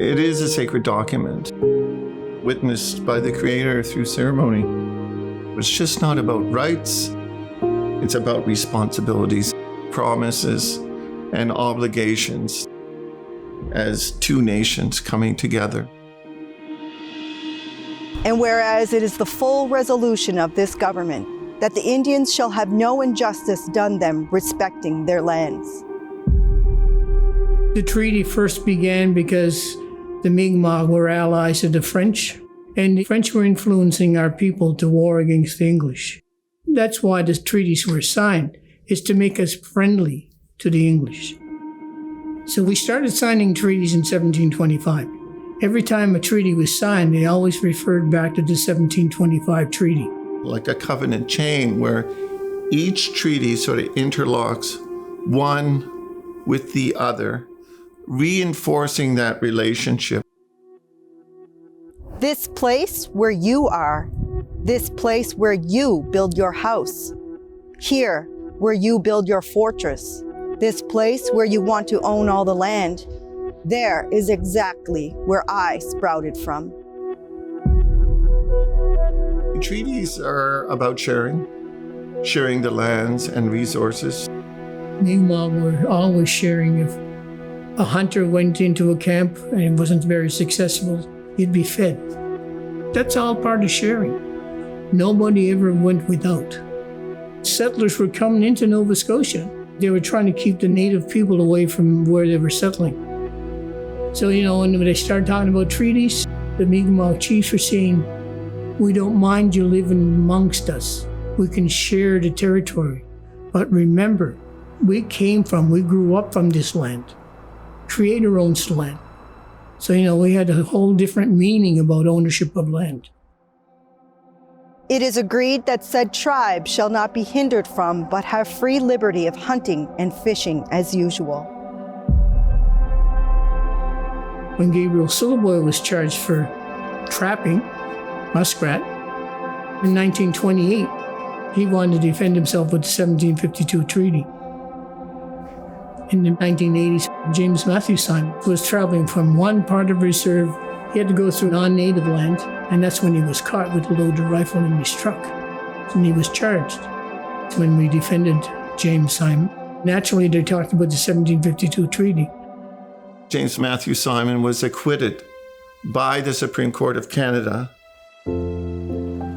It is a sacred document, witnessed by the Creator through ceremony. It's just not about rights. It's about responsibilities, promises, and obligations as two nations coming together. And whereas it is the full resolution of this government that the Indians shall have no injustice done them respecting their lands. The treaty first began because the Mi'kmaq were allies of the French, and the French were influencing our people to war against the English. That's why the treaties were signed, is to make us friendly to the English. So we started signing treaties in 1725. Every time a treaty was signed, they always referred back to the 1725 treaty. Like a covenant chain where each treaty sort of interlocks one with the other, reinforcing that relationship. This place where you are, this place where you build your house, here where you build your fortress, this place where you want to own all the land, there is exactly where I sprouted from. Treaties are about sharing the lands and resources. Mi'kmaq were always sharing. If a hunter went into a camp and wasn't very successful, he'd be fed. That's all part of sharing. Nobody ever went without. Settlers were coming into Nova Scotia. They were trying to keep the native people away from where they were settling. So, when they started talking about treaties, the Mi'kmaq chiefs were saying, we don't mind you living amongst us. We can share the territory. But remember, we grew up from this land. Creator owns the land. So, we had a whole different meaning about ownership of land. It is agreed that said tribe shall not be hindered from, but have free liberty of hunting and fishing as usual. When Gabriel Syliboy was charged for trapping muskrat in 1928, he wanted to defend himself with the 1752 treaty. In the 1980s, James Matthewson was traveling from one part of reserve. He had to go through non-native land, and that's when he was caught with a loaded rifle in his truck. And he was charged. When we defended James Simon, naturally they talked about the 1752 treaty. James Matthew Simon was acquitted by the Supreme Court of Canada.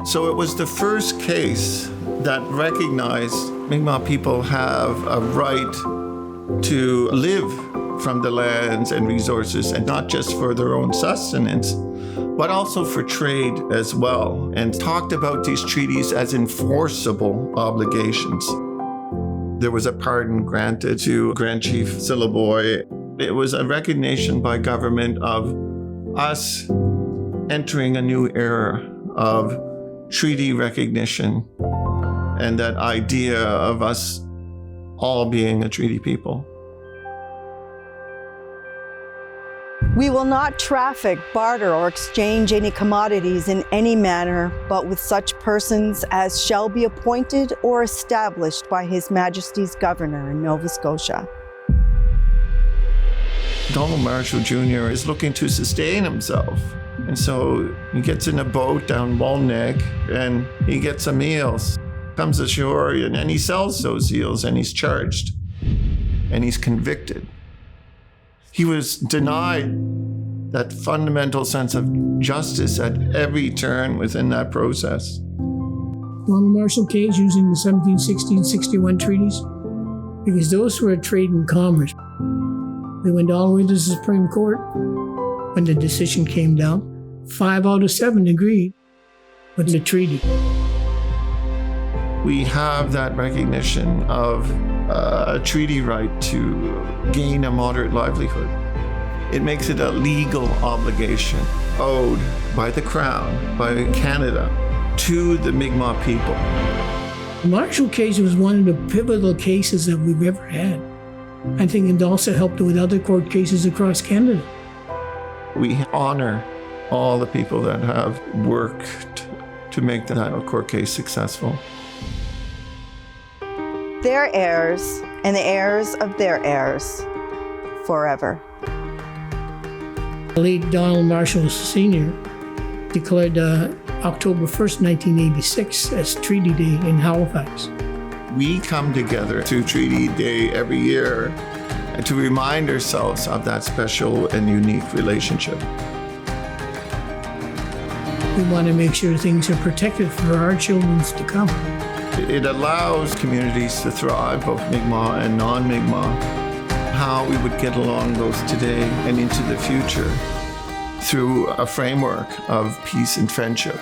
So it was the first case that recognized Mi'kmaq people have a right to live from the lands and resources, and not just for their own sustenance, but also for trade as well, and talked about these treaties as enforceable obligations. There was a pardon granted to Grand Chief Syliboy. It was a recognition by government of us entering a new era of treaty recognition and that idea of us all being a treaty people. We will not traffic, barter, or exchange any commodities in any manner, but with such persons as shall be appointed or established by His Majesty's Governor in Nova Scotia. Donald Marshall Jr. is looking to sustain himself. And so he gets in a boat down Walnut Neck and he gets some eels, comes ashore and he sells those eels and he's charged and he's convicted. He was denied that fundamental sense of justice at every turn within that process. Donald Marshall case using the 1760-61 treaties, because those were trade and commerce. They went all the way to the Supreme Court. When the decision came down, 5 out of 7 agreed with the treaty. We have that recognition of a treaty right to gain a moderate livelihood. It makes it a legal obligation owed by the Crown, by Canada, to the Mi'kmaq people. The Marshall case was one of the pivotal cases that we've ever had. I think it also helped with other court cases across Canada. We honor all the people that have worked to make that court case successful. Their heirs and the heirs of their heirs, forever. Late Donald Marshall Sr. declared October 1st, 1986 as Treaty Day in Halifax. We come together to Treaty Day every year to remind ourselves of that special and unique relationship. We want to make sure things are protected for our children to come. It allows communities to thrive, both Mi'kmaq and non-Mi'kmaq. How we would get along both today and into the future through a framework of peace and friendship.